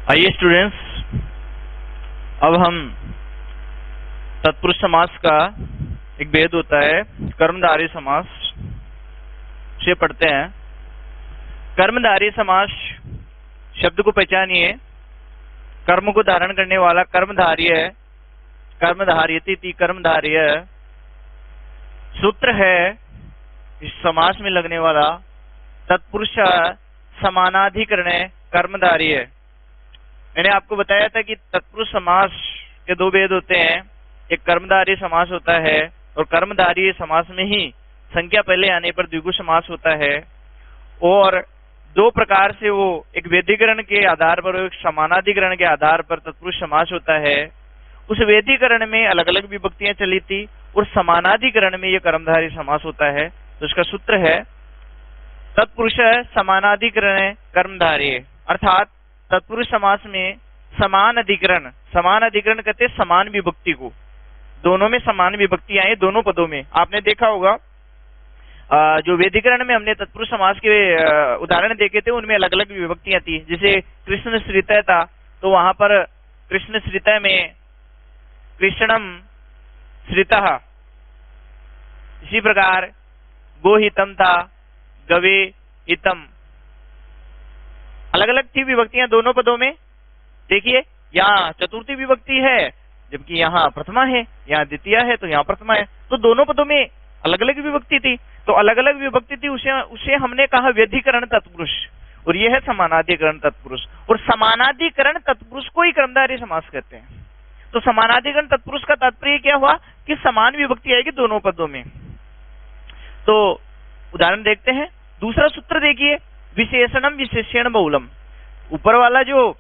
आइए स्टूडेंट्स, अब हम तत्पुरुष समास का एक भेद होता है कर्मधारय समास से पढ़ते हैं। कर्मधारय समास शब्द को पहचानिए। कर्म को धारण करने वाला कर्मधार्य है, कर्मधार्यति कर्मधार्य सूत्र है इस समास में लगने वाला। तत्पुरुष समानाधिकरण कर्मधार्य। मैंने आपको बताया था कि तत्पुरुष समास के दो भेद होते हैं, एक कर्मधारय समास होता है और कर्मधारय समास में ही संख्या पहले आने पर द्विगु समास होता है। और दो प्रकार से वो एक वेदीकरण के आधार पर और एक समानाधिकरण के आधार पर तत्पुरुष समास होता है। उस वेदीकरण में अलग अलग विभक्तियां चली थी और समानाधिकरण में ये कर्मधारय समास होता है। तो इसका सूत्र है तत्पुरुष समानाधिकरण कर्मधारय, अर्थात तत्पुरुष समास में समान अधिकरण कहते हैं समान विभक्ति को। दोनों में समान विभक्ति आए, दोनों पदों में। आपने देखा होगा जो वेदीकरण में हमने तत्पुरुष समास के उदाहरण देखे थे उनमें अलग अलग विभक्तियां थी। जैसे कृष्ण श्रितः था तो वहां पर कृष्ण श्रितः में कृष्णम श्रितः। इसी प्रकार गोहितम था, गवे हितम। अलग अलग थी विभक्तियां दोनों पदों में। देखिए यहाँ चतुर्थी विभक्ति है जबकि यहाँ प्रथमा है, यहाँ द्वितीय है तो यहाँ प्रथमा है। तो दोनों पदों में अलग अलग विभक्ति थी। तो अलग अलग विभक्ति थी, उसे हमने कहा व्यधिकरण तत्पुरुष, और यह है समानाधिकरण तत्पुरुष। और समानाधिकरण तत्पुरुष को ही कर्मधारय समास कहते हैं। तो समानाधिकरण तत्पुरुष का तात्पर्य क्या हुआ कि समान विभक्ति आएगी दोनों पदों में। तो उदाहरण देखते हैं। दूसरा सूत्र देखिए, विशेषणम विशेषण बहुलम। ऊपर वाला जो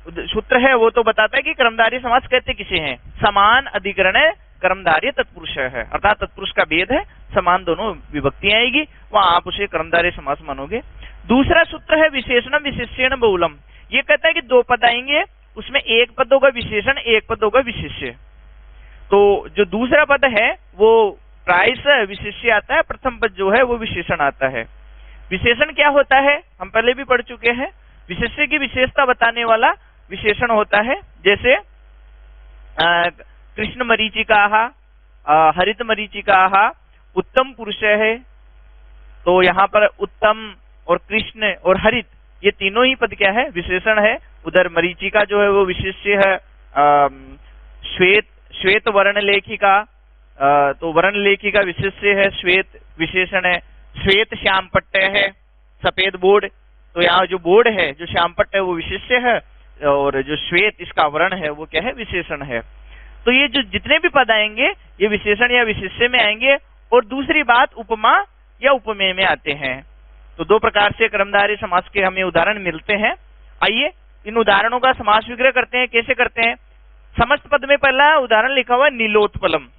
सूत्र है वो तो बताता है कि कर्मधारय समास कहते किसे हैं, समान अधिकरण कर्मधारय तत्पुरुष है, अर्थात तत्पुरुष का भेद है, समान दोनों विभक्तियां आएगी, वहां आप उसे कर्मधारय समास मानोगे। दूसरा सूत्र है विशेषणम विशेषण बहुलम। ये कहता है कि दो पद आएंगे, उसमें एक पद होगा विशेषण, एक पद होगा विशेष्य। तो जो दूसरा पद है वो प्रायः विशेष्य आता है, प्रथम पद जो है वो विशेषण आता है। विशेषण क्या होता है हम पहले भी पढ़ चुके हैं। विशेष्य की विशेषता बताने वाला विशेषण होता है। जैसे कृष्ण मरीचिकाः, हरित मरीचिकाः, उत्तम पुरुष है। तो यहाँ पर उत्तम और कृष्ण और हरित ये तीनों ही पद क्या है, विशेषण है। उधर मरीचिका जो है वो विशेष्य है। श्वेत वर्ण लेखिका, तो वर्ण लेखिका विशेष्य है, श्वेत विशेषण है। श्वेत श्याम पट्ट है, सफेद बोर्ड। तो यहाँ जो बोर्ड है, जो श्याम पट्ट है वो विशेष्य है, और जो श्वेत इसका वर्ण है वो क्या है, विशेषण है। तो ये जो जितने भी पद आएंगे ये विशेषण या विशेष्य में आएंगे। और दूसरी बात उपमा या उपमेय में आते हैं। तो दो प्रकार से कर्मधारय समास के हमें उदाहरण मिलते हैं। आइए इन उदाहरणों का समास विग्रह करते हैं। कैसे करते हैं? समस्त पद में पहला उदाहरण लिखा हुआ नीलोत्पलम।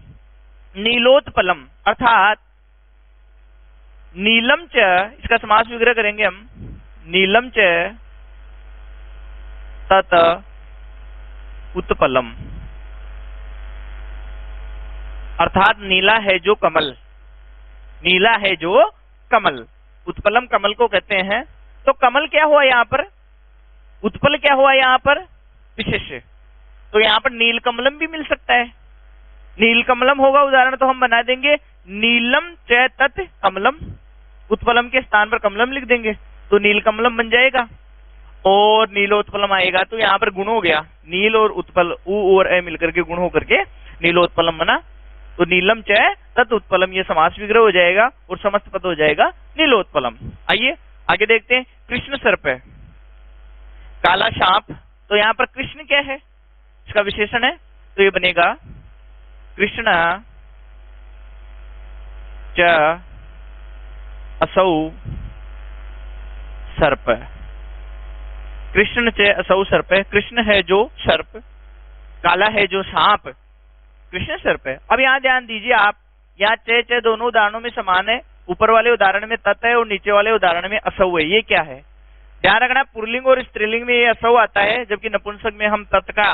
नीलोत्पलम अर्थात नीलम च, इसका समास विग्रह करेंगे हम। नीलम च तत उत्पलम, अर्थात नीला है जो कमल, नीला है जो कमल। उत्पलम कमल को कहते हैं। तो कमल क्या हुआ यहाँ पर, उत्पल क्या हुआ यहाँ पर, विशेष्य। तो यहाँ पर नीलकमलम भी मिल सकता है। नीलकमलम होगा उदाहरण तो हम बना देंगे नीलम च तत् कमलम, उत्पलम के स्थान पर कमलम लिख देंगे तो नीलकमलम बन जाएगा। और नीलोत्पलम आएगा तो यहाँ पर गुण हो गया, नील और उत्पल, उ और ए मिलकर के गुण होकर के नीलोत्पलम बना। तो नीलम च तत् उत्पलम ये समास विग्रह हो जाएगा और समस्त पद हो जाएगा नीलोत्पलम। आइए आगे देखते हैं। कृष्ण सर्प है, काला सांप। तो यहाँ पर कृष्ण क्या है, इसका विशेषण है, तो ये बनेगा कृष्ण च असौ सर्प। कृष्ण च असौ सर्प, कृष्ण है जो सर्प, काला है जो सांप, कृष्ण सर्प है। अब यहाँ ध्यान दीजिए आप, यहाँ च दोनों उदाहरणों में समान है। ऊपर वाले उदाहरण में तत् है और नीचे वाले उदाहरण में असौ है। ये क्या है, ध्यान रखना, पुल्लिंग और स्त्रीलिंग में ये असौ आता है, जबकि नपुंसक में हम तत् का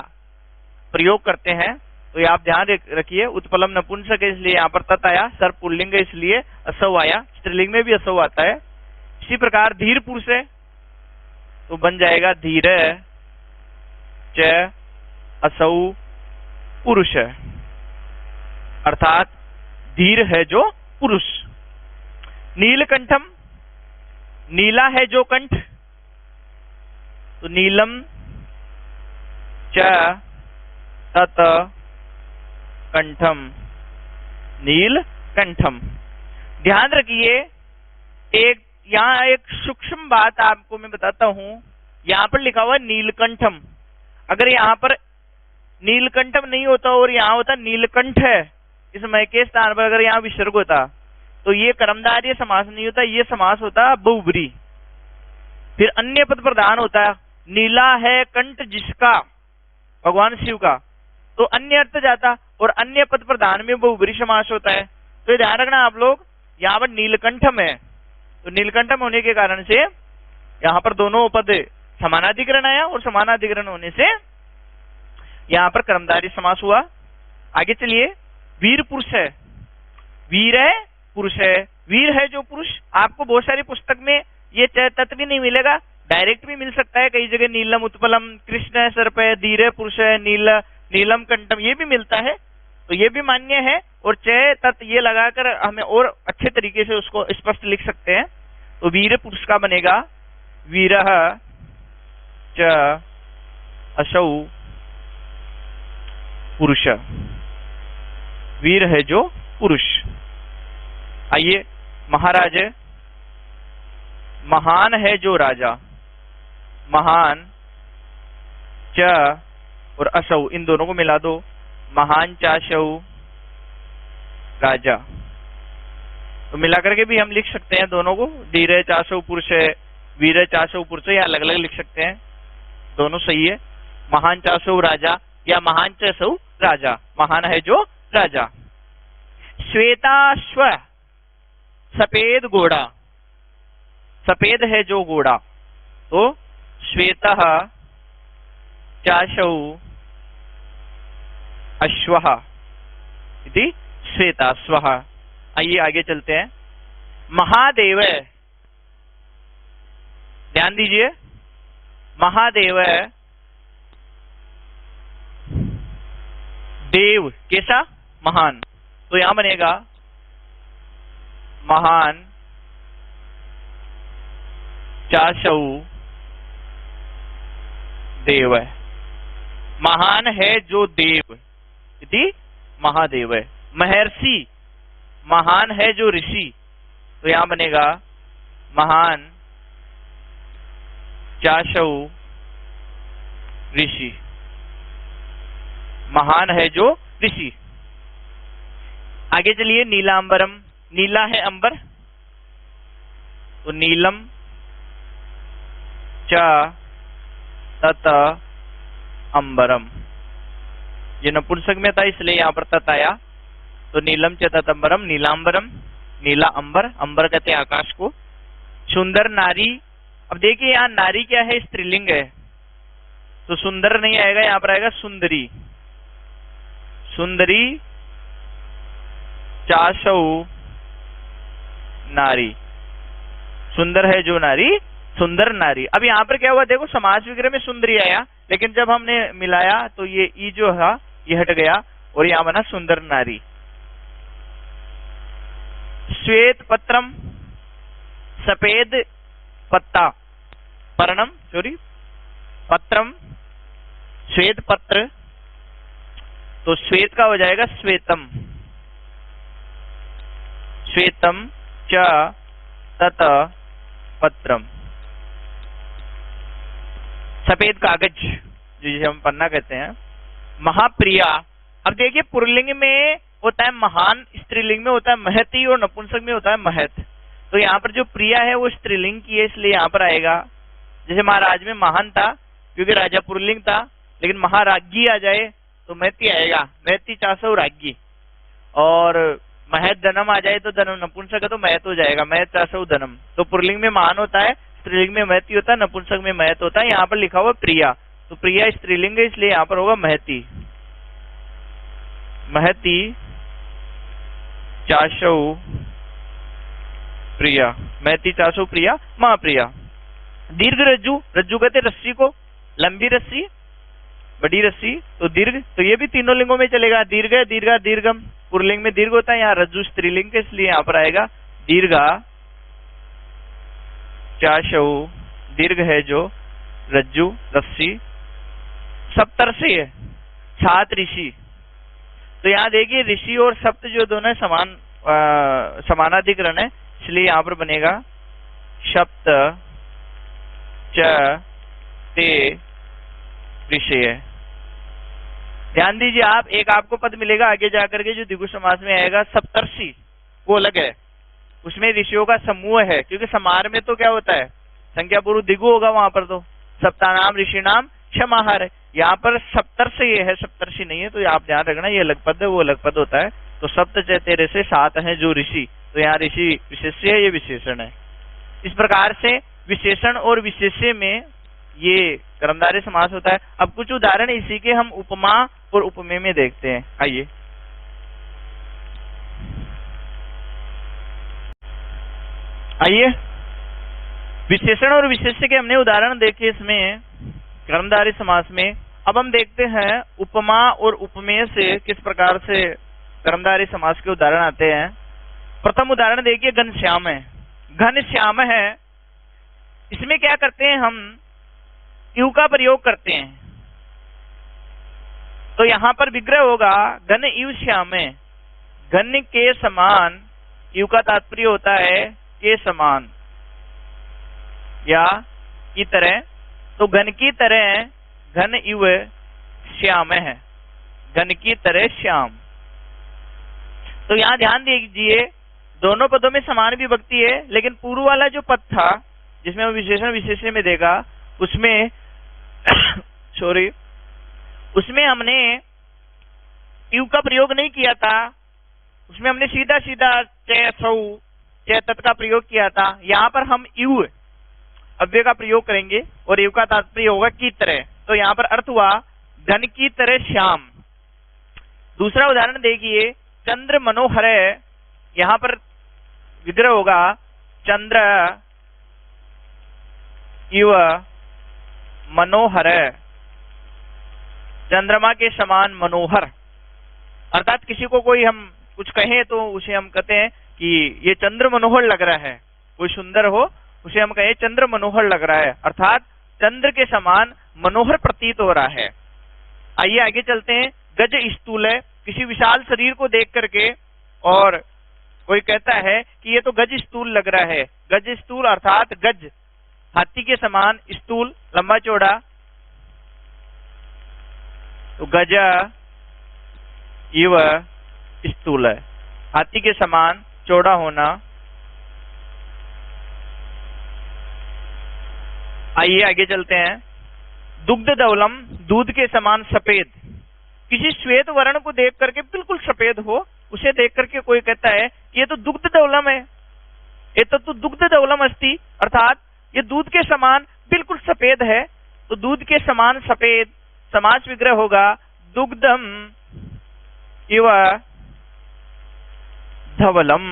प्रयोग करते हैं। तो ये आप ध्यान रखिए, उत्पलम नपुंसक है इसलिए यहाँ पर तत् आया, सर्प पुल्लिंग है इसलिए असौ आया, स्त्रीलिंग में भी असौ आता है। इसी प्रकार धीर पुरुष है तो बन जाएगा धीर च असौ पुरुष, अर्थात धीर है जो पुरुष। नीलकंठम, नीला है जो कंठ, तो नीलम च तत कंठम, नीलकंठम। ध्यान रखिए, यहाँ एक सूक्ष्म बात आपको मैं बताता हूं। यहाँ पर लिखा हुआ है नीलकंठम। अगर यहाँ पर नीलकंठम नहीं होता और यहाँ होता नीलकंठ है, इस मय के स्थान पर अगर यहाँ विसर्ग होता तो ये कर्मधारय समास नहीं होता, ये समास होता बहुब्री। फिर अन्य पद प्रधान होता है। नीला है कंठ जिसका, भगवान शिव का, तो अन्य अर्थ जाता, और अन्य पद प्रधान में बहुब्री समास होता है। तो ध्यान रखना आप लोग, यहाँ पर नीलकंठम है, तो नीलकंठम होने के कारण से यहाँ पर दोनों पद समानाधिकरण आया, और समानाधिकरण होने से यहाँ पर कर्मधारय समास हुआ। आगे चलिए, वीर पुरुष है, वीर है पुरुष है, वीर है जो पुरुष। आपको बहुत सारी पुस्तक में ये तत्व भी नहीं मिलेगा, डायरेक्ट भी मिल सकता है कई जगह। नीलम उत्पलम, कृष्ण है सर्प है, धीर है पुरुष है, नीलम कंठम, ये भी मिलता है, तो ये भी मान्य है। और च तत् ये लगाकर हमें और अच्छे तरीके से उसको स्पष्ट लिख सकते हैं। तो वीर पुरुष का बनेगा वीरः च असौ पुरुष, वीर है जो पुरुष। आइए, महाराज, महान है जो राजा, महान च और असौ, इन दोनों को मिला दो, महान चाशौ राजा। तो मिला करके भी हम लिख सकते हैं दोनों को, धीरे चाशौ पुरुष है, वीर चाशौ पुरुष है, या अलग अलग लिख सकते हैं, दोनों सही है। महान चाशौ राजा या महान चाशौ राजा, महान है जो राजा। श्वेताश्व, सफेद घोड़ा, सफेद है जो घोड़ा, तो श्वेतः चाशौ अश्वः इति श्वेताश्वः। आइए आगे चलते हैं। महादेव, ध्यान दीजिए, महादेव देव कैसा, महान, तो यहां बनेगा महान चाशौ देव, महान है जो देव इति महादेव। महर्षि, महान है जो ऋषि, तो यहां बनेगा महान चाशौ ऋषि, महान है जो ऋषि। आगे चलिए, नीलांबरम, नीला है अंबर, तो नीलम च तत अंबरम, ये नपुंसक में था इसलिए यहां पर तत आया, तो नीलम च तत अंबरम, नीलांबरम, नीला अंबर, अंबर कहते हैं आकाश को। सुंदर नारी, अब देखिए यहाँ नारी क्या है, स्त्रीलिंग है, तो सुंदर नहीं आएगा, यहां पर आएगा सुंदरी, सुंदरी चाशौ नारी, सुंदर है जो नारी, सुंदर नारी। अब यहाँ पर क्या हुआ, देखो समास विग्रह में सुंदरी आया, लेकिन जब हमने मिलाया तो ये ई जो है ये हट गया और यहाँ बना सुंदर नारी। श्वेत पत्रम, सफेद पत्ता, पर्णम सॉरी पत्रम, श्वेत पत्र, तो श्वेत का हो जाएगा श्वेतम, श्वेतम च तत पत्रम, सफेद कागज जिसे हम पन्ना कहते हैं। महाप्रिया, अब देखिए पुल्लिंग में होता है महान, स्त्रीलिंग में होता है महती और नपुंसक में होता है महत, तो यहाँ पर जो प्रिया है वो स्त्रीलिंग की है इसलिए यहाँ पर आएगा। जैसे महाराज में महान था क्योंकि राजा पुल्लिंग था, लेकिन महाराज्ञी आ जाए तो महती आएगा, महती चाशौ राज्ञी, और महत धनम आ जाए तो धनम नपुंसक है तो महत हो जाएगा, महत चाशौ धनम। तो पुल्लिंग में महान होता है, स्त्रीलिंग में महती होता है, नपुंसक में महत होता है। यहाँ पर लिखा हुआ प्रिया, तो प्रिया स्त्रीलिंग है इसलिए यहाँ पर होगा महती, महती चाशौ प्रिया, महती चाशौ प्रिया, महाप्रिया। दीर्घ रज्जु, रज्जु कहते रस्सी को, लंबी रस्सी, बड़ी रस्सी, तो दीर्घ, तो ये भी तीनों लिंगों में चलेगा। दीर्घ, दीर्घा, दीर्घम, पुल्लिंग में दीर्घ होता है, यहाँ रज्जु स्त्रीलिंग, इसलिए यहाँ पर आएगा दीर्घा चाशऊ, दीर्घ है जो रज्जु रस्सी। सप्तर्षि है, 7 ऋषि। तो यहाँ देखिए ऋषि और सप्त जो दोनों समानाधिकरण है, इसलिए यहाँ पर बनेगा सप्त च ते ऋषि। ध्यान दीजिए आप, एक आपको पद मिलेगा आगे जाकर के जो द्विगु समास में आएगा सप्तर्षि, वो अलग है, उसमें ऋषियों का समूह है, क्योंकि समाहार में तो क्या होता है, संख्या पूर्व द्विगु होगा, वहां पर तो सप्तानाम ऋषि नाम समाहार है। यहाँ पर सप्तर्षि ये है, सप्तर्षि नहीं है, तो आप ध्यान रखना, ये अलग पद है, वो अलग पद होता है। तो सप्त तेरे से 7 हैं जो ऋषि, तो यहाँ ऋषि विशेष्य है, ये विशेषण है। इस प्रकार से विशेषण और विशेष्य में ये कर्मधारय समास होता है। अब कुछ उदाहरण इसी के हम उपमा और उपमेय में देखते हैं। आइए, विशेषण और विशेष्य के हमने उदाहरण देखे इसमें कर्मधारय समास में। अब हम देखते हैं उपमा और उपमेय से किस प्रकार से कर्मधारय समास के उदाहरण आते हैं। प्रथम उदाहरण देखिए, घनश्याम है। घनश्याम है, इसमें क्या करते हैं, हम यू का प्रयोग करते हैं, तो यहां पर विग्रह होगा घन इव श्यामे। घन के समान, यू का तात्पर्य होता है के समान या की तरह, तो घन की तरह घन इव श्याम है, घन की तरह श्याम। तो यहां ध्यान दीजिए, दोनों पदों में समान विभक्ति है, लेकिन पूर्व वाला जो पद था जिसमें हम विशेषण विशेष्य में देखा, उसमें सॉरी, उसमें हमने यू का प्रयोग नहीं किया था, उसमें हमने सीधा सीधा चे सौ चे तत् का प्रयोग किया था। यहाँ पर हम यू अव्यय का प्रयोग करेंगे और यू का तात्पर्य होगा की तरह, तो यहाँ पर अर्थ हुआ घन की तरह श्याम। दूसरा उदाहरण देखिए, चंद्र मनोहर है, यहाँ पर विग्रह होगा चंद्र इव मनोहर, चंद्रमा के समान मनोहर। अर्थात किसी को कोई हम कुछ कहें तो उसे हम कहते हैं कि ये चंद्र मनोहर लग रहा है, कोई सुंदर हो उसे हम कहें चंद्र मनोहर लग रहा है, अर्थात चंद्र के समान मनोहर प्रतीत हो रहा है। आइए आगे चलते हैं। गज स्थूल है, किसी विशाल शरीर को देख करके और कोई कहता है कि ये तो गज स्थूल लग रहा है। गज स्थूल अर्थात गज हाथी के समान, स्थूल लंबा चौड़ा, तो गज इव स्थूल है, हाथी के समान चौड़ा होना। आइए आगे चलते हैं। दुग्ध धवलम, दूध के समान सफेद, किसी श्वेत वर्ण को देख करके बिल्कुल सफेद हो, उसे देख करके कोई कहता है ये तो दुग्ध धवलम है, ये तो दुग्ध धवलम अस्ति, अर्थात ये दूध के समान बिल्कुल सफेद है। तो दूध के समान सफेद, समास विग्रह होगा दुग्धम इव धवलम,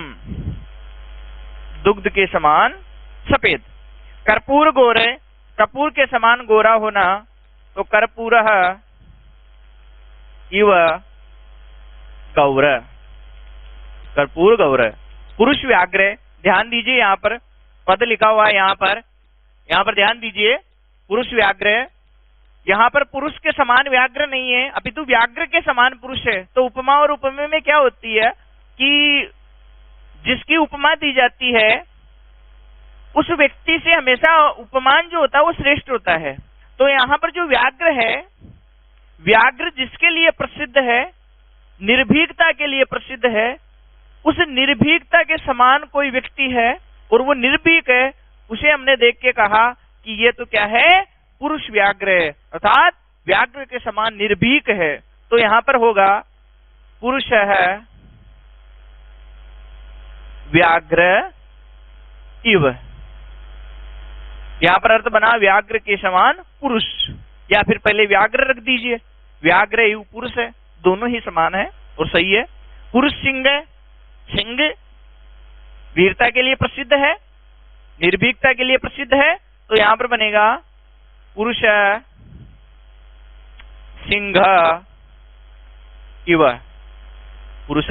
दुग्ध के समान सफेद। कर्पूर गोरे, कपूर के समान गोरा होना, तो कर्पूरः इव गौर, कर्पूर गौर। पुरुष व्याघ्र, ध्यान दीजिए यहाँ पर पद लिखा हुआ है, यहाँ पर ध्यान दीजिए, पुरुष व्याघ्र, यहाँ पर पुरुष के समान व्याघ्र नहीं है, अपितु व्याघ्र के समान पुरुष है। तो उपमा और उपमेय में क्या होती है कि जिसकी उपमा दी जाती है उस व्यक्ति से हमेशा उपमान जो होता है वो श्रेष्ठ होता है। तो यहाँ पर जो व्याघ्र है, व्याघ्र जिसके लिए प्रसिद्ध है, निर्भीकता के लिए प्रसिद्ध है, उस निर्भीकता के समान कोई व्यक्ति है और वो निर्भीक है, उसे हमने देख के कहा कि ये तो क्या है, पुरुष व्याघ्र है, अर्थात व्याघ्र के समान निर्भीक है। तो यहां पर होगा पुरुष है व्याघ्र इव, यहां पर अर्थ बना व्याघ्र के समान पुरुष, या फिर पहले व्याघ्र रख दीजिए, व्याघ्र इव पुरुष है, दोनों ही समान है और सही है। पुरुष सिंह है, सिंह वीरता के लिए प्रसिद्ध है, निर्भीकता के लिए प्रसिद्ध है, तो यहां पर बनेगा पुरुष सिंह इव, पुरुष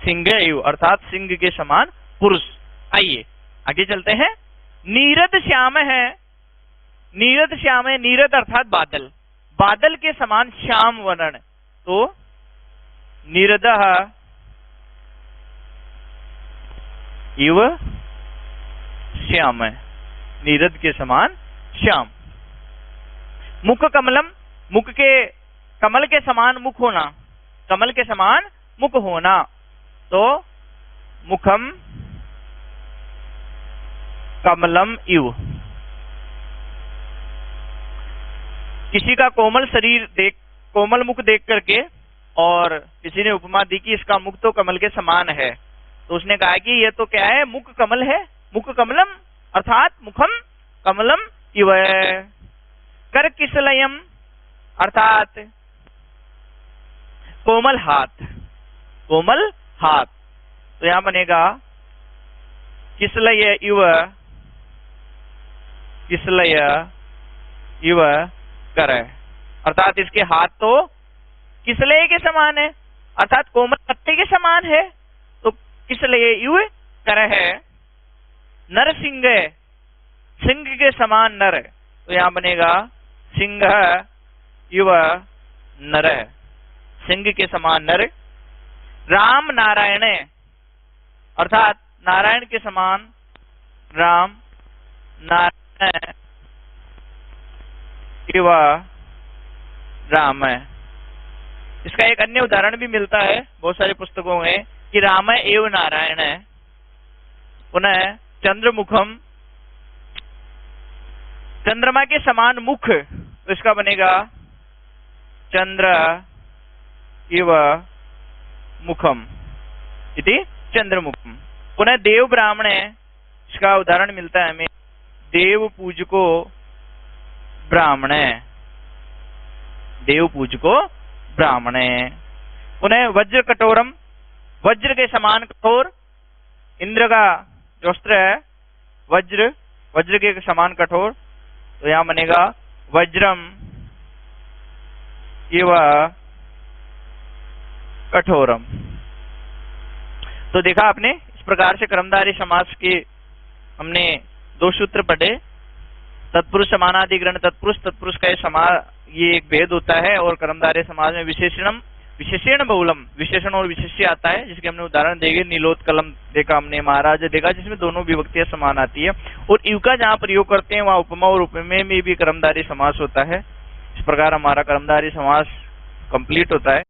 सिंह इव अर्थात सिंह के समान पुरुष। आइए आगे चलते हैं। नीरद श्याम है, नीरद श्याम है, नीरद अर्थात बादल, बादल के समान श्याम वर्ण, तो नीरदः इव श्याम, नीरद के समान श्याम। मुख कमलम, मुख के कमल के समान मुख होना, कमल के समान मुख होना, तो मुखम कमलम इव। किसी का कोमल शरीर देख, कोमल मुख देख करके और किसी ने उपमा दी कि इसका मुख तो कमल के समान है, तो उसने कहा कि यह तो क्या है, मुख कमल है, मुख कमलम अर्थात मुखम कमलम इव। कर किसलयम अर्थात कोमल हाथ, कोमल हाथ, तो यहां बनेगा किसलय इव, किसलय इव कर, अर्थात इसके हाथ तो किसलय के समान है, अर्थात कोमल पत्ते के समान है, तो किसलय इव कर है। नर सिंह, सिंह के समान नर, तो यहां बनेगा सिंह इव नर, सिंह के समान नर। राम नारायण अर्थात नारायण के समान राम, नारायण इव राम। इसका एक अन्य उदाहरण भी मिलता है बहुत सारे पुस्तकों में कि राम एव नारायण है। पुनः चंद्रमुखम, चंद्रमा के समान मुख, तो इसका बनेगा चंद्र इव मुखम इति चंद्रमुखम। पुनः देव ब्राह्मण, इसका उदाहरण मिलता है हमें देव पूजको ब्राह्मण, देव पूजको ब्राह्मण। पुनः वज्र कठोरम, वज्र के समान कठोर, इंद्र का जो अस्त्र है वज्र, वज्र के समान कठोर, तो यहां बनेगा वज्रम इव कठोरम। तो देखा आपने, इस प्रकार से कर्मधारय समास के हमने दो सूत्र पढ़े। तत्पुरुष समानाधिकरण तत्पुरुष, तत्पुरुष का ये एक भेद होता है, और कर्मधारय समास में विशेषणम विशेषण बहुलम, विशेषण और विशेष्य आता है, जिसके हमने उदाहरण देखे। नीलोत्कलम देखा हमने, महाराज देखा, जिसमें दोनों विभक्तियां समान आती है। और इव का जहां प्रयोग करते हैं वहां उपमा और उपमेय में भी कर्मधारय समास होता है। इस प्रकार हमारा कर्मधारय समास कंप्लीट होता है।